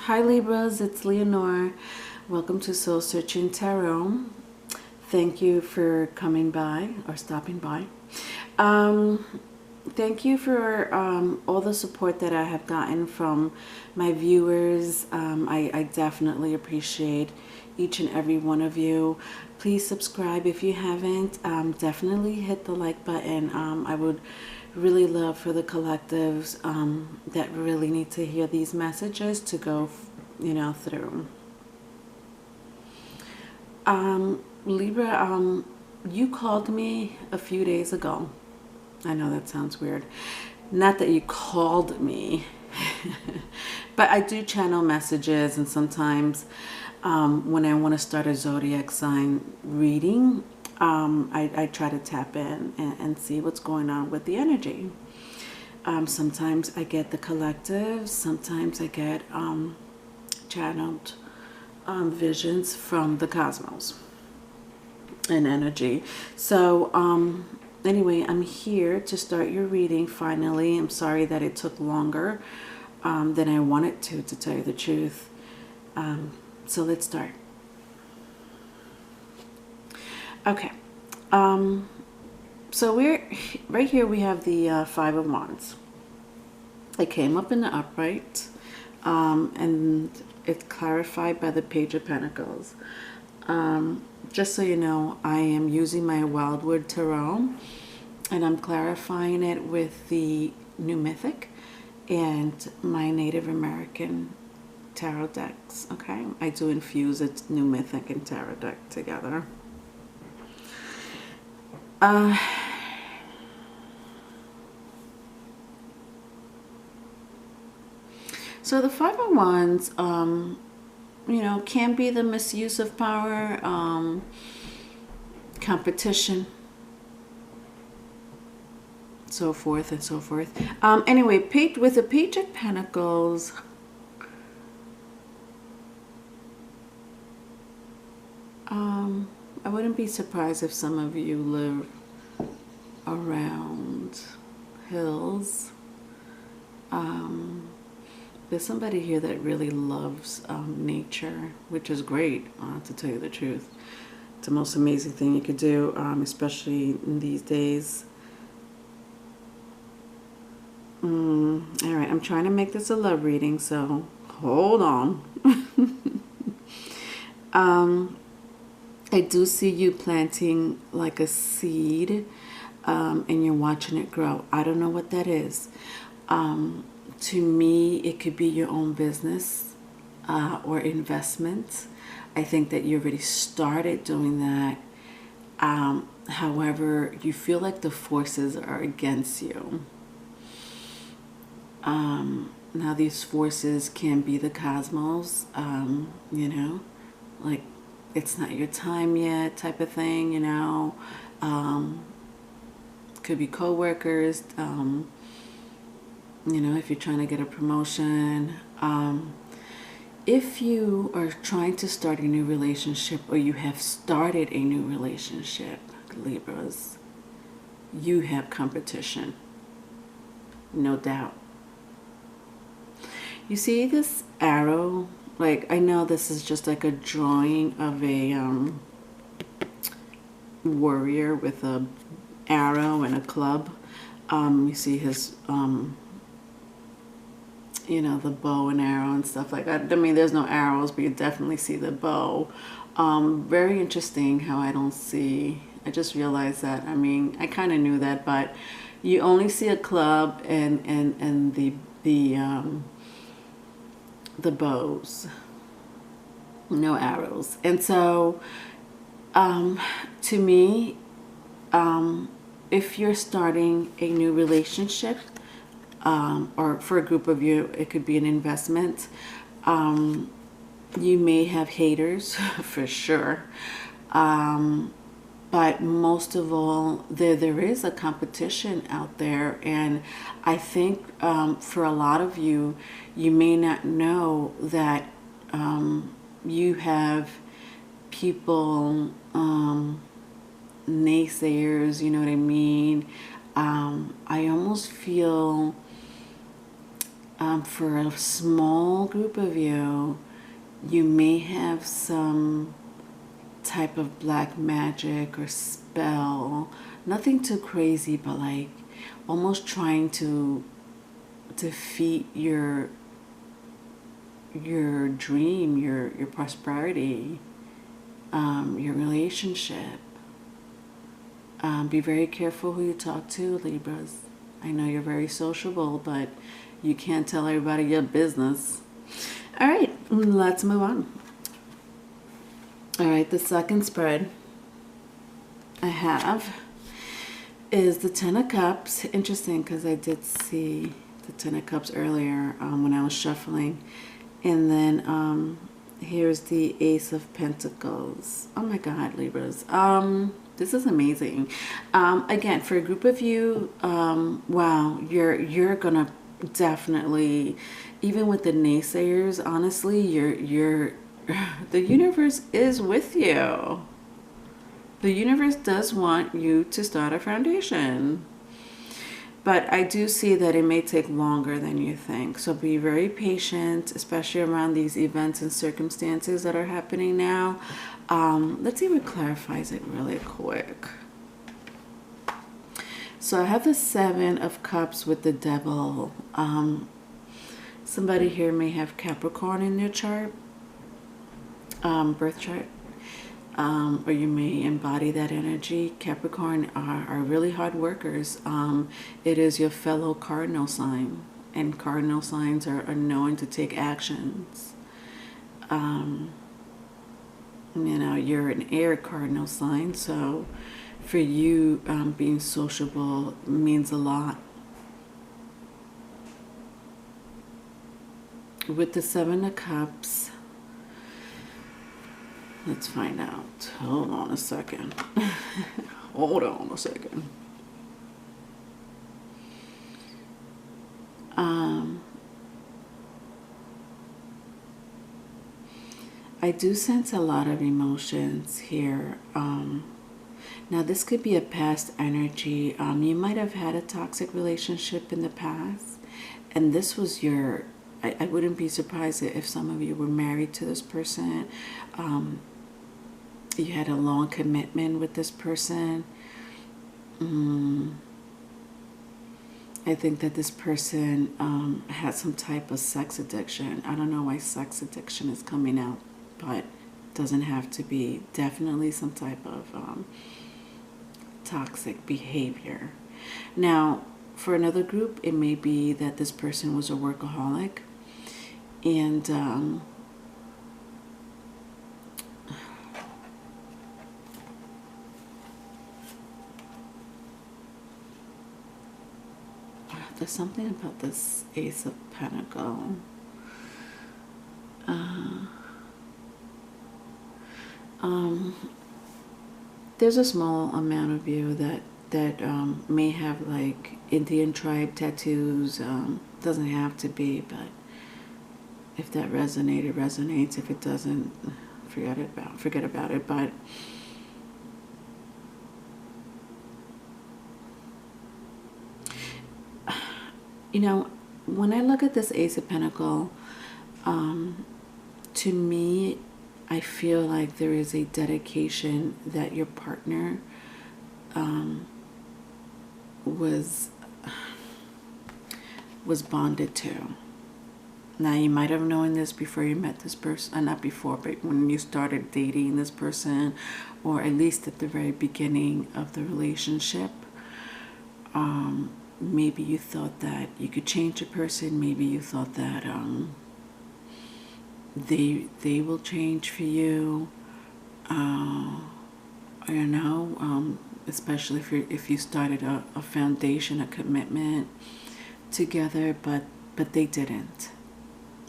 Hi Libras, it's Leonore. Welcome to Soul Searching Tarot. Thank you for coming by or stopping by. Thank you for all the support that I have gotten from my viewers. I definitely appreciate each and every one of you. Please subscribe if you haven't. Definitely hit the like button. I would really love for the collectives that really need to hear these messages to go, through. Libra, you called me a few days ago. I know that sounds weird. Not that you called me, but I do channel messages, and sometimes when I want to start a zodiac sign reading, I try to tap in and see what's going on with the energy. Sometimes I get the collective, sometimes I get channeled visions from the cosmos and energy. So anyway, I'm here to start your reading finally. I'm sorry that it took longer than I wanted to tell you the truth. So let's start. Okay. So we're right here. We have the Five of Wands. It came up in the upright, and it's clarified by the Page of Pentacles. Just so you know, I am using my Wildwood Tarot, and I'm clarifying it with the New Mythic and my Native American tarot decks. Okay, I do infuse its New Mythic and tarot deck together. So the Five of Wands, can be the misuse of power, competition, so forth and so forth. Anyway, with the Page of Pentacles, I wouldn't be surprised if some of you live around hills. There's somebody here that really loves nature, which is great, to tell you the truth. It's the most amazing thing you could do, especially in these days. All right, I'm trying to make this a love reading, so hold on. I do see you planting like a seed, and you're watching it grow. I don't know what that is. To me, it could be your own business or investment. I think that you already started doing that. However, you feel like the forces are against you. Now these forces can be the cosmos, like it's not your time yet type of thing, could be co-workers, if you're trying to get a promotion, if you are trying to start a new relationship or you have started a new relationship, Libras, you have competition, no doubt. You see this arrow? Like, I know this is just like a drawing of a warrior with a arrow and a club. You see his the bow and arrow and stuff like that. I mean, there's no arrows, but you definitely see the bow. Very interesting how I just realized that. I mean, I kind of knew that, but you only see a club and the bows, no arrows. And so to me, if you're starting a new relationship, or for a group of you, it could be an investment. You may have haters for sure. But most of all, there is a competition out there. And I think for a lot of you, you may not know that you have people, naysayers, you know what I mean? I almost feel For a small group of you, you may have some type of black magic or spell. Nothing too crazy, but like almost trying to defeat your dream, your prosperity, your relationship. Be very careful who you talk to, Libras. I know you're very sociable, but you can't tell everybody your business. All right, let's move on. All right, the second spread I have is the Ten of Cups. Interesting, because I did see the Ten of Cups earlier when I was shuffling. And then here's the Ace of Pentacles. Oh my God, Libras. This is amazing. Again, for a group of you, wow, you're gonna definitely, even with the naysayers, honestly, you're the universe is with you. The universe does want you to start a foundation. But I do see that it may take longer than you think. So be very patient, especially around these events and circumstances that are happening now. Let's see what clarifies it really quick. So I have the Seven of Cups with the Devil. Somebody here may have Capricorn in their chart, birth chart. Or you may embody that energy. Capricorn are really hard workers. It is your fellow cardinal sign, and cardinal signs are known to take actions. You know, you're an air cardinal sign, so for you, being sociable means a lot. With the Seven of Cups, let's find out. Hold on a second. Hold on a second. I do sense a lot of emotions here. Now, this could be a past energy. You might have had a toxic relationship in the past, and this was your... I wouldn't be surprised if some of you were married to this person. You had a long commitment with this person. I think that this person had some type of sex addiction. I don't know why sex addiction is coming out, but it doesn't have to be. Definitely some type of toxic behavior. Now, for another group, it may be that this person was a workaholic, and there's something about this Ace of Pentacles. There's a small amount of you that may have like Indian tribe tattoos. Doesn't have to be, but if that resonated, resonates. If it doesn't, forget about it. But you know, when I look at this Ace of Pentacles, to me, I feel like there is a dedication that your partner was bonded to. Now, you might have known this before you met this person, not before, but when you started dating this person, or at least at the very beginning of the relationship. Maybe you thought that you could change a person. Maybe you thought that they will change for you. You know, especially if you started a foundation, a commitment together, but they didn't.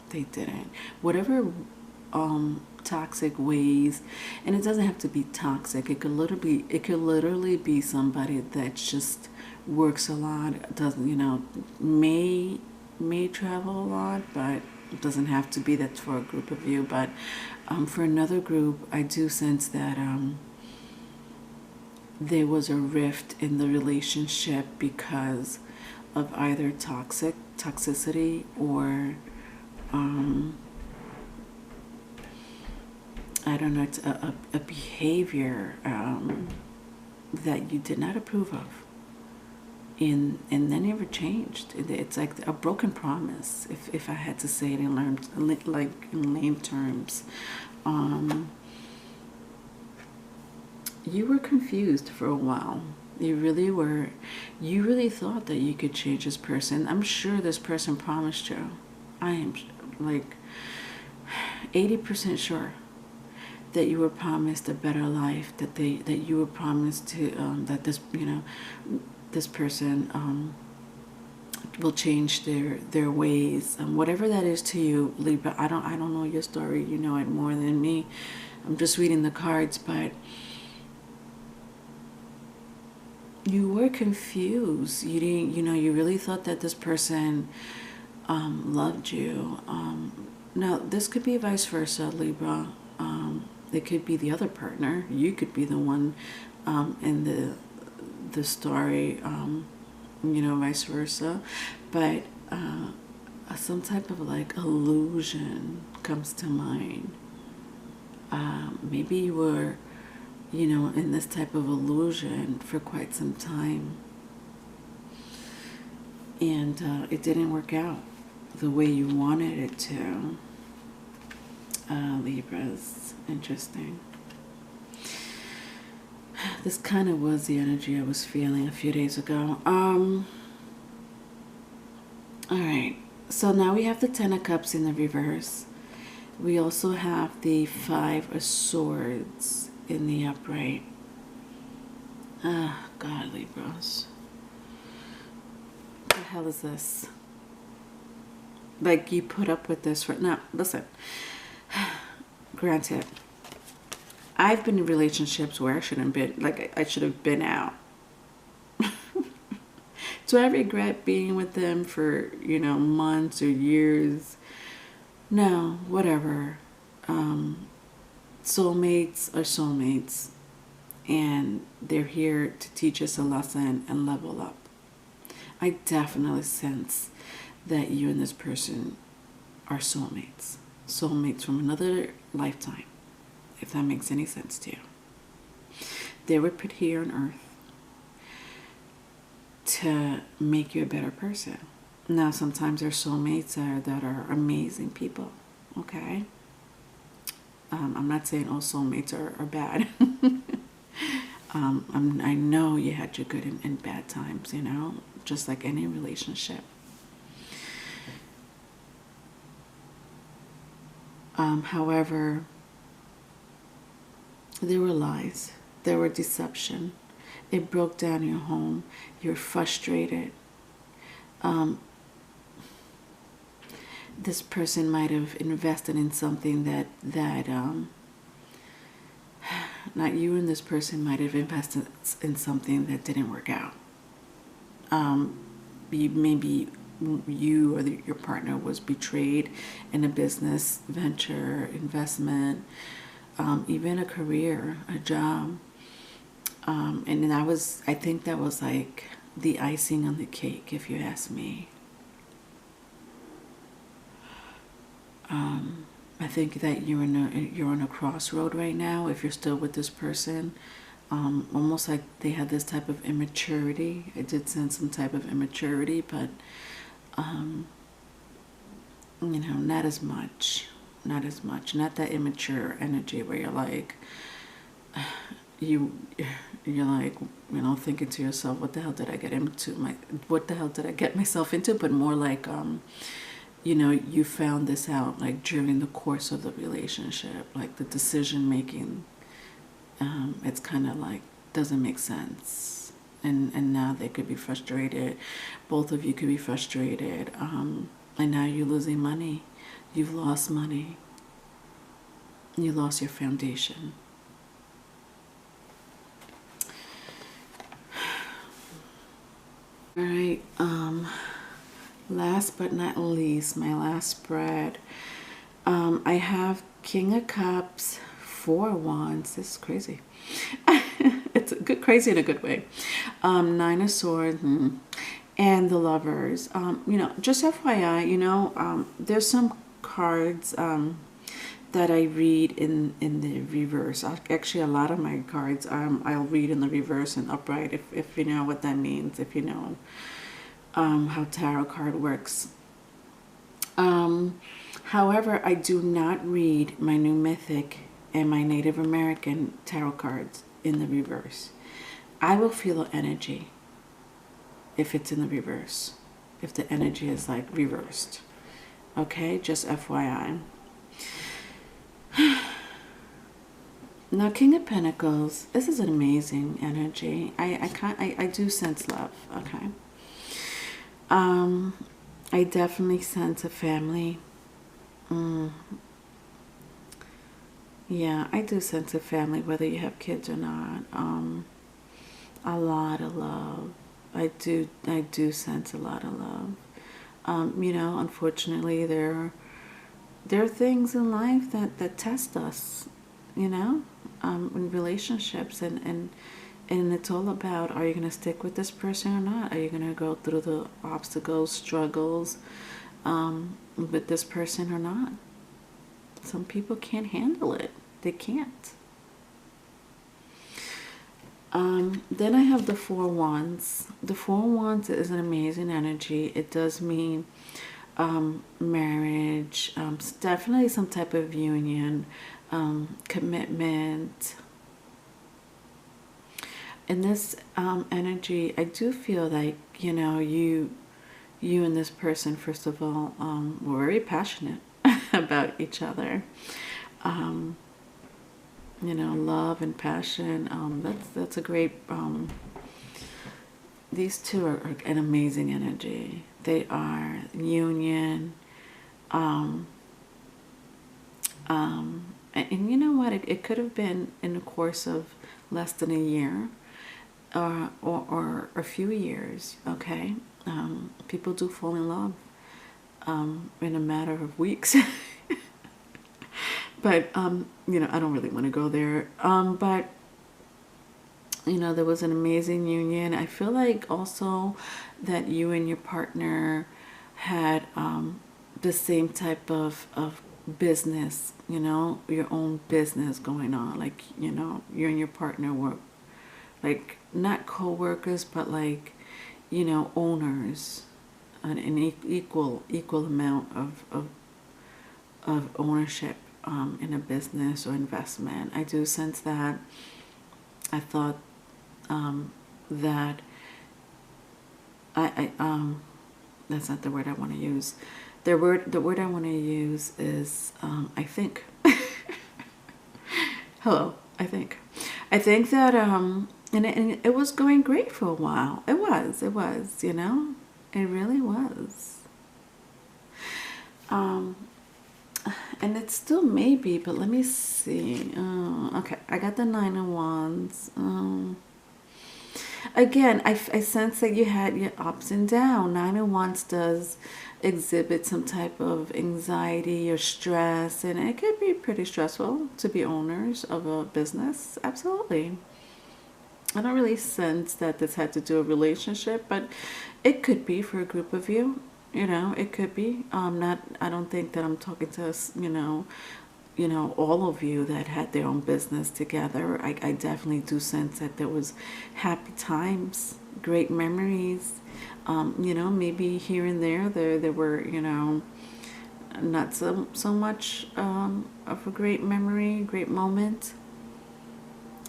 They didn't. Whatever toxic ways, and it doesn't have to be toxic. It could literally be somebody that just works a lot, doesn't, you know, may travel a lot, but it doesn't have to be. That's for a group of you. But for another group, I do sense that there was a rift in the relationship because of either toxicity or I don't know, it's a behavior that you did not approve of, and then never changed. It's like a broken promise, if I had to say it in lame terms. You were confused for a while. You really were. You really thought that you could change this person. I'm sure this person promised you. I am like 80% sure that you were promised a better life, that you were promised to that this this person will change their ways, whatever that is to you, Libra. I don't know your story. You know it more than me. I'm just reading the cards, but you were confused. You didn't, you really thought that this person loved you. Now this could be vice versa, Libra. It could be the other partner. You could be the one in the story, vice versa. But some type of like illusion comes to mind. Maybe you were, in this type of illusion for quite some time. And it didn't work out the way you wanted it to. Libras, interesting. This kind of was the energy I was feeling a few days ago. All right, so now we have the Ten of Cups in the reverse. We also have the Five of Swords in the upright. Ah, God, Libras. What the hell is this? Like, you put up with this for... Now, listen. Granted, I've been in relationships where I shouldn't have been, like I should have been out. Do I regret being with them for, months or years? No, whatever. Soulmates are soulmates, and they're here to teach us a lesson and level up. I definitely sense that you and this person are soulmates. Soulmates from another lifetime, if that makes any sense to you. They were put here on earth to make you a better person. Now, sometimes there's soulmates that are amazing people, okay? I'm not saying all soulmates are bad. I know you had your good and bad times, just like any relationship. However, there were lies. There were deception. It broke down your home. You're frustrated. This person might have invested in something that not you and this person might have invested in something that didn't work out. Maybe you or your partner was betrayed in a business venture, investment, even a career, a job. And then I think that was like the icing on the cake, if you ask me. I think that you're on a crossroad right now. If you're still with this person, almost like they had this type of immaturity. I did sense some type of immaturity, but not as much. Not that immature energy where you're like, you're like, thinking to yourself, what the hell did I get into? What the hell did I get myself into? But more like, you found this out like during the course of the relationship, like the decision making. It's kind of like doesn't make sense, and now they could be frustrated. Both of you could be frustrated, and now you're losing money. You've lost money. You lost your foundation. All right, last but not least, my last spread, I have King of Cups, Four of Wands. This is crazy. It's crazy in a good way. Nine of Swords, and the Lovers. You know, just FYI, you know, there's some cards that I read in the reverse. Actually, a lot of my cards I'll read in the reverse and upright, if you know what that means, if you know how tarot card works. However, I do not read my New Mythic and my Native American tarot cards in the reverse. I will feel the energy if it's in the reverse, if the energy is like reversed. Okay, just FYI. Now, King of Pentacles, this is an amazing energy. I do sense love, okay? I definitely sense a family. Yeah, I do sense a family, whether you have kids or not. A lot of love. I do sense a lot of love. You know, unfortunately, there are things in life that test us, you know, in relationships, and it's all about, are you going to stick with this person or not? Are you going to go through the obstacles, struggles with this person or not? Some people can't handle it. They can't. Then I have the Four Wands. The Four Wands is an amazing energy. It does mean marriage, definitely some type of union, commitment. In this energy, I do feel like, you know, you and this person, first of all, were very passionate about each other. You know, love and passion. That's a great. These two are an amazing energy. They are union. And you know what? It could have been in the course of less than a year, or a few years. Okay, people do fall in love in a matter of weeks. But you know, I don't really want to go there. But you know, there was an amazing union. I feel like also that you and your partner had the same type of business, you know, your own business going on. Like, you know, you and your partner were like not co-workers, but like, you know, owners, an equal amount of ownership in a business or investment. I do sense that. I thought that I that's not the word I want to use. The word I want to use is I think. Hello, I think that and it was going great for a while. It was, you know, it really was. And it still may be, but let me see. Okay, I got the Nine of Wands. Again, I sense that you had your ups and downs. Nine of Wands does exhibit some type of anxiety or stress, and it could be pretty stressful to be owners of a business. Absolutely. I don't really sense that this had to do a relationship, but it could be for a group of you. You know, it could be. Not. I don't think that I'm talking to us. You know, all of you that had their own business together. I definitely do sense that there was happy times, great memories. You know, maybe here and there were, you know, not so much of a great memory, great moment.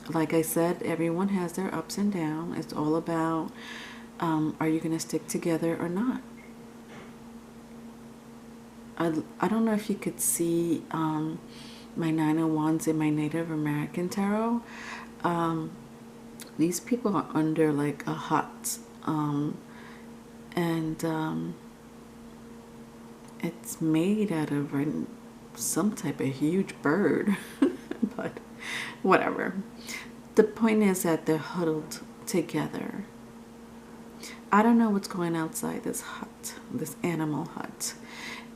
Like I said, everyone has their ups and downs. It's all about, are you going to stick together or not? I don't know if you could see my Nine of Wands in my Native American tarot. These people are under like a hut, and it's made out of some type of huge bird, but whatever. The point is that they're huddled together. I don't know what's going outside this hut, this animal hut.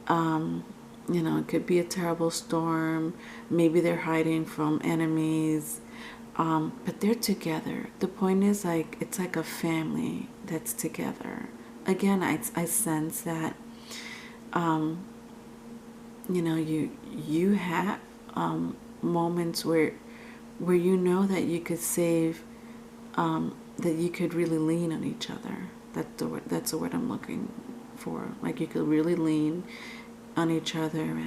You know, it could be a terrible storm. Maybe they're hiding from enemies. But they're together. The point is, like, it's like a family that's together. again, I sense that, you know, you have moments where you know that you could save, that you could really lean on each other. That's the word I'm looking for. Like you could really lean on each other,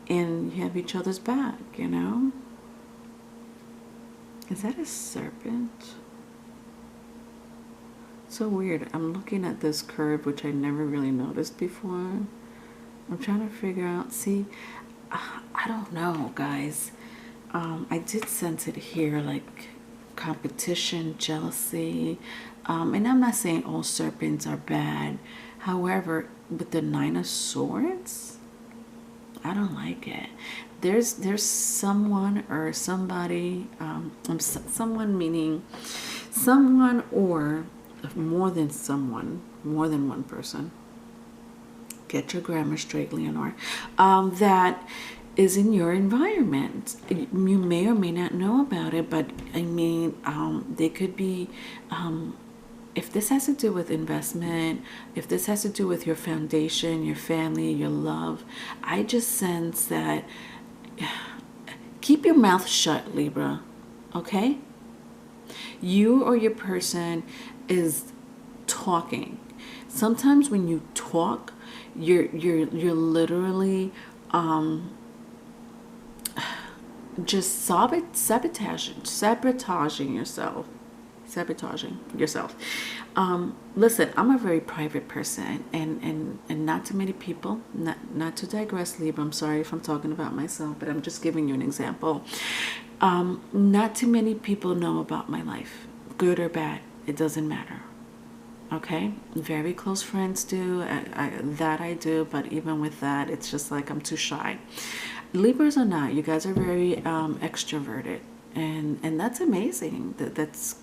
and you have each other's back, you know? Is that a serpent? So weird. I'm looking at this curve, which I never really noticed before. I'm trying to figure out, see, I don't know, guys. I did sense it here, like competition, jealousy. And I'm not saying all serpents are bad. However, with the Nine of Swords, I don't like it. There's someone or somebody, someone meaning someone or more than someone, more than one person. Get your grammar straight, Leonore. That is in your environment. You may or may not know about it, but I mean, they could be, if this has to do with investment, if this has to do with your foundation, your family, your love, I just sense that keep your mouth shut, Libra, okay? You or your person is talking. Sometimes when you talk, you're literally just sabotaging yourself. Listen, I'm a very private person, and not too many people, not to digress, Libra, I'm sorry if I'm talking about myself, but I'm just giving you an example. Not too many people know about my life, good or bad, it doesn't matter. Okay, very close friends do, I do, but even with that, it's just like I'm too shy. Libras are not. You guys are very extroverted, and that's amazing. That's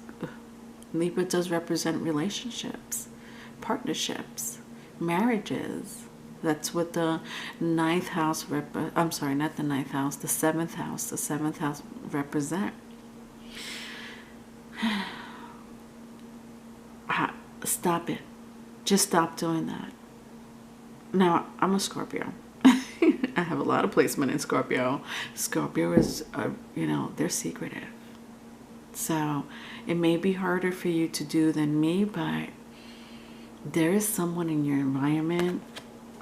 Libra does represent relationships, partnerships, marriages. That's what the ninth house I'm sorry, not the ninth house, the seventh house. The seventh house represent. Stop it. Just stop doing that. Now, I'm a Scorpio. I have a lot of placement in Scorpio. Scorpio is, you know, they're secretive. So it may be harder for you to do than me, but there is someone in your environment.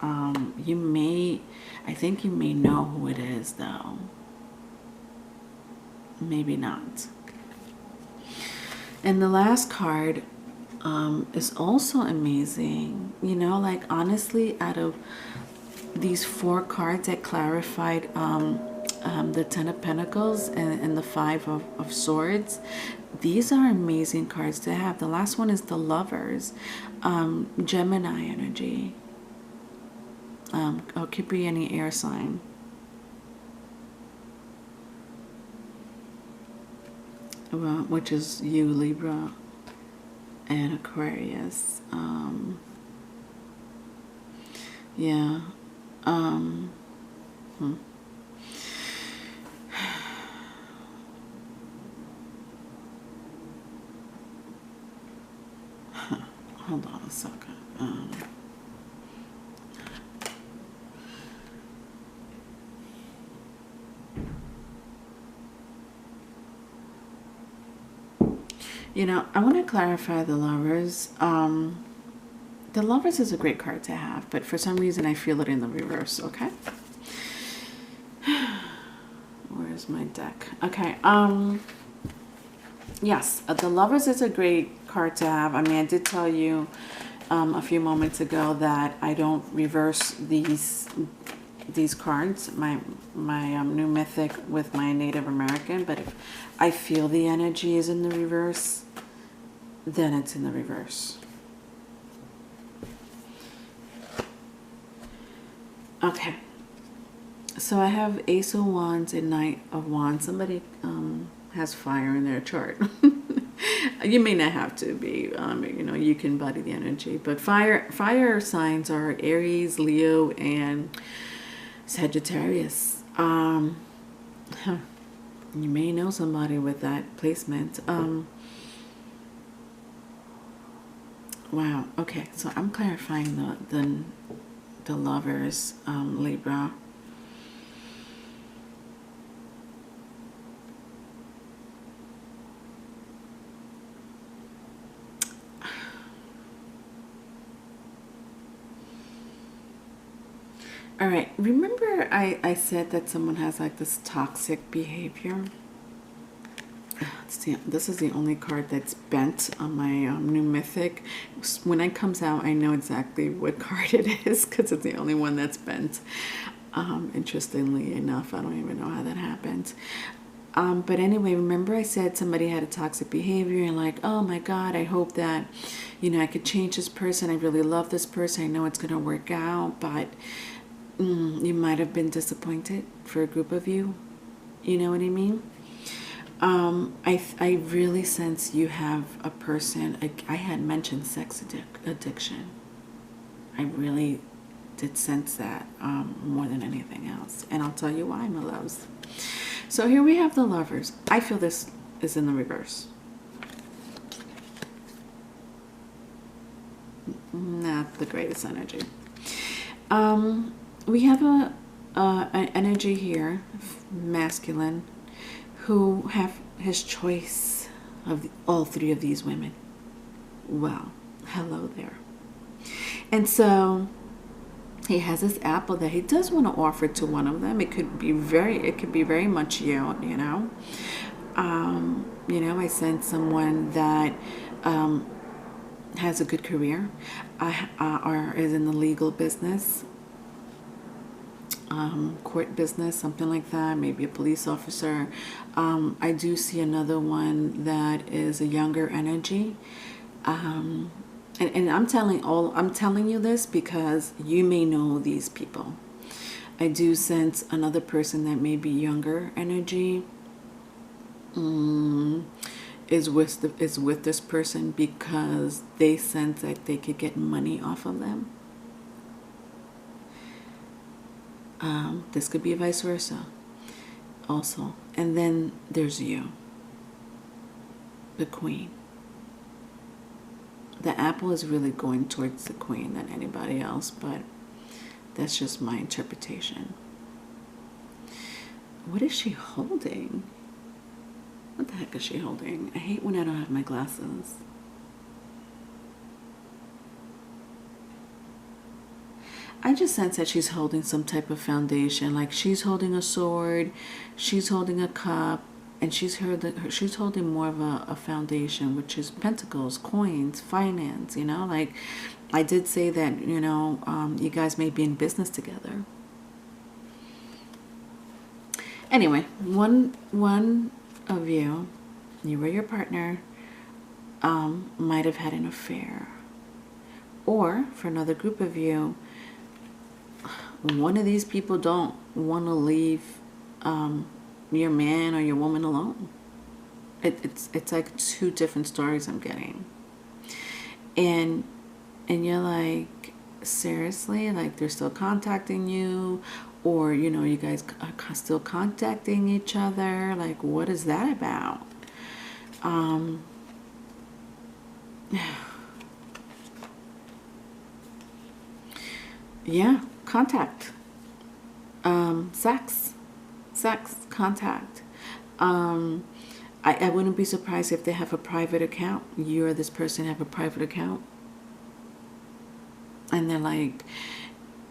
I think you may know who it is, though. Maybe not. And the last card is also amazing. You know, like honestly, out of these four cards that clarified the Ten of Pentacles and the Five of Swords, these are amazing cards to have. The last one is the Lovers, Gemini energy. It could be any air sign. Which is you, Libra, and Aquarius. Yeah. Hold on a second. You know, I want to clarify the Lovers. The Lovers is a great card to have, but for some reason I feel it in the reverse, okay? Where's my deck? Okay, yes, the Lovers is a great card to have. I mean, I did tell you a few moments ago that I don't reverse these cards, my new mythic with my Native American, but if I feel the energy is in the reverse, then it's in the reverse. Okay, so I have Ace of Wands and Knight of Wands. Somebody has fire in their chart. You may not have to be, you know, you can body the energy, but fire signs are Aries, Leo, and Sagittarius. You may know somebody with that placement. Wow. Okay. So I'm clarifying the lovers, Libra. All right. Remember I said that someone has like this toxic behavior? This is the only card that's bent on my new mythic. When it comes out, I know exactly what card it is because it's the only one that's bent. Interestingly enough, I don't even know how that happened. But anyway, remember I said somebody had a toxic behavior and like, oh my God, I hope that, I could change this person. I really love this person. I know it's going to work out, but you might have been disappointed for a group of you. You know what I mean? I really sense you have a person. I had mentioned sex addiction. I really did sense that more than anything else. And I'll tell you why, my loves. So here we have the lovers. I feel this is in the reverse. Not the greatest energy. We have an energy here, masculine, who have his choice of all three of these women. Well, hello there. And so he has this apple that he does want to offer to one of them. It could be very much you, you know. I sense someone that has a good career, or is in the legal business, court business, something like that, maybe a police officer. I do see another one that is a younger energy. And I'm telling you this because you may know these people. I do sense another person that may be younger energy is with this person because they sense that they could get money off of them. This could be vice versa also. And then there's you, the queen. The apple is really going towards the queen than anybody else, but that's just my interpretation. What is she holding? What the heck is she holding? I hate when I don't have my glasses. I just sense that she's holding some type of foundation. Like she's holding a sword, she's holding a cup, and she's holding more of a foundation, which is pentacles, coins, finance, Like I did say that, you guys may be in business together. Anyway, one of you or your partner, might have had an affair. Or for another group of you, one of these people don't want to leave your man or your woman alone. It's like two different stories I'm getting. And you're like, seriously? Like they're still contacting you? Or, you guys are still contacting each other? Like, what is that about? Yeah, contact. Sex, contact. I wouldn't be surprised if they have a private account. You or this person have a private account. And they're like,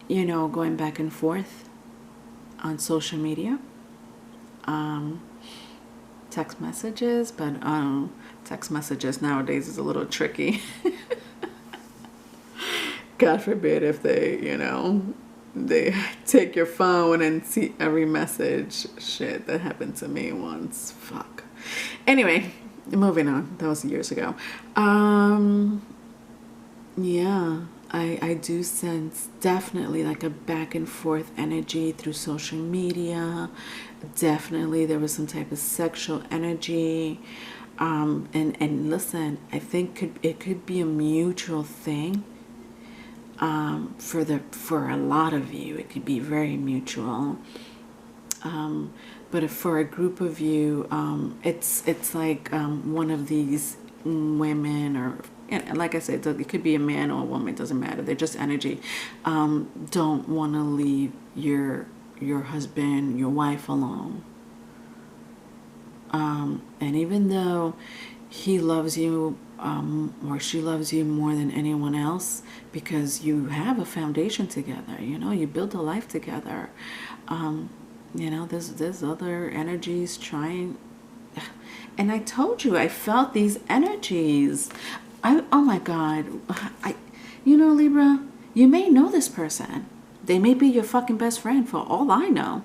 going back and forth on social media. Text messages, but text messages nowadays is a little tricky. God forbid if they take your phone and see every message. Shit, that happened to me once. Fuck. Anyway, moving on. That was years ago. Yeah, I do sense definitely like a back and forth energy through social media. Definitely there was some type of sexual energy. And listen, I think it could be a mutual thing. For a lot of you, it could be very mutual. But if for a group of you, it's like one of these women or and like I said, it could be a man or a woman, it doesn't matter. They're just energy. Don't want to leave your husband, your wife alone. And even though he loves you or she loves you more than anyone else, because you have a foundation together, you know, you build a life together. You know, there's other energies trying. And I told you, I felt these energies. Oh my God. You know, Libra, you may know this person. They may be your fucking best friend for all I know.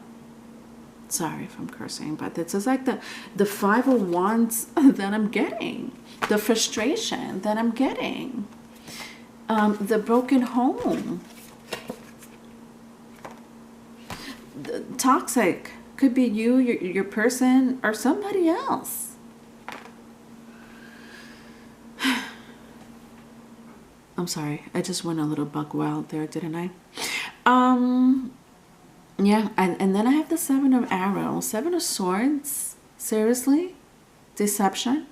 Sorry if I'm cursing, but this is like the Five of Wands that I'm getting. The frustration that I'm getting. The broken home. The toxic. Could be you, your person, or somebody else. I'm sorry. I just went a little buck wild there, didn't I? Yeah, and then I have the Seven of Arrows. Seven of Swords. Seriously? Deception?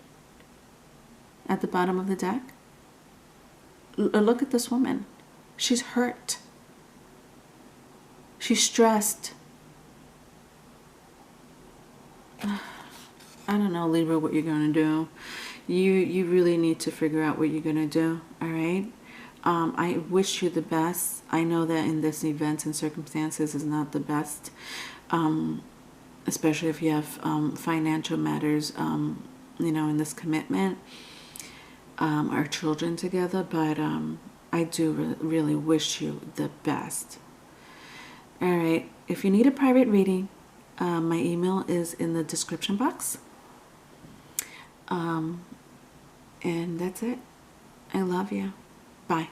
At the bottom of the deck? Look at this woman. She's hurt. She's stressed. I don't know, Libra, what you're going to do. You really need to figure out what you're going to do, all right? I wish you the best. I know that in this events and circumstances is not the best, especially if you have financial matters, you know, in this commitment, our children together, but I do really wish you the best. All right, if you need a private reading, my email is in the description box. And that's it. I love you. Bye.